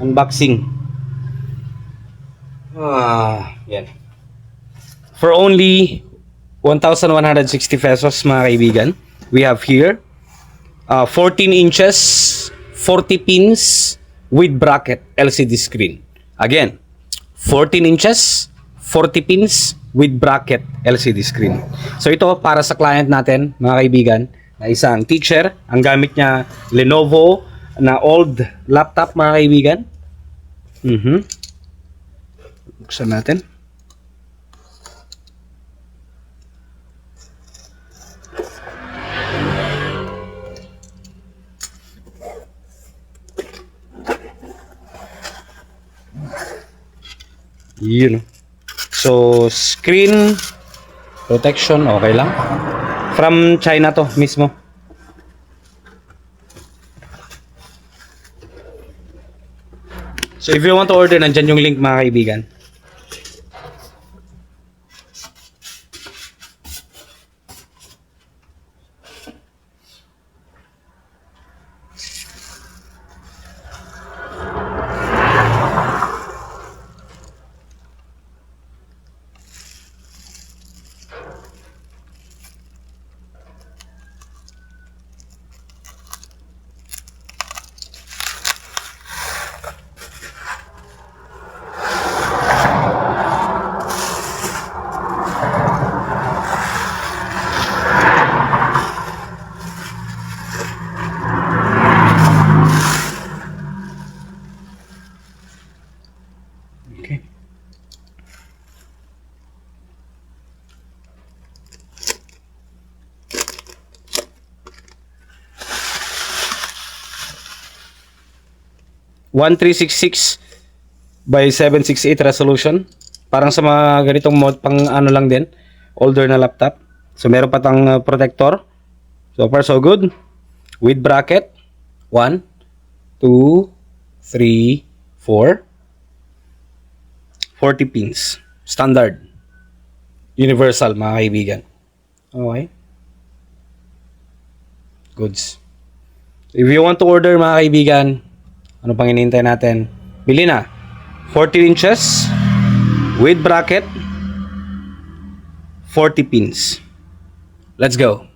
unboxing. Yan. For only 1,160 pesos mga kaibigan, we have here 14 inches, 40 pins with bracket LCD screen. Again, 14 inches, 40 pins with bracket LCD screen. So ito para sa client natin mga kaibigan, na isang teacher. Ang gamit niya Lenovo na old laptop mga kaibigan. Buksan natin. Yun. So, screen protection, okay lang. From China to mismo. So, if you want to order, nandyan yung link mga kaibigan. Okay. (1366 by 768 resolution. Parang sa mga ganitong mod pang ano lang din, older na laptop. So meron pa tang protector. So far so good. With bracket 1 2 3 4 40 pins. Standard. Universal mga kaibigan. Okay. Goods. If you want to order mga kaibigan, ano pang hinihintay natin? Bili na. 14 inches with bracket, 40 pins. Let's go.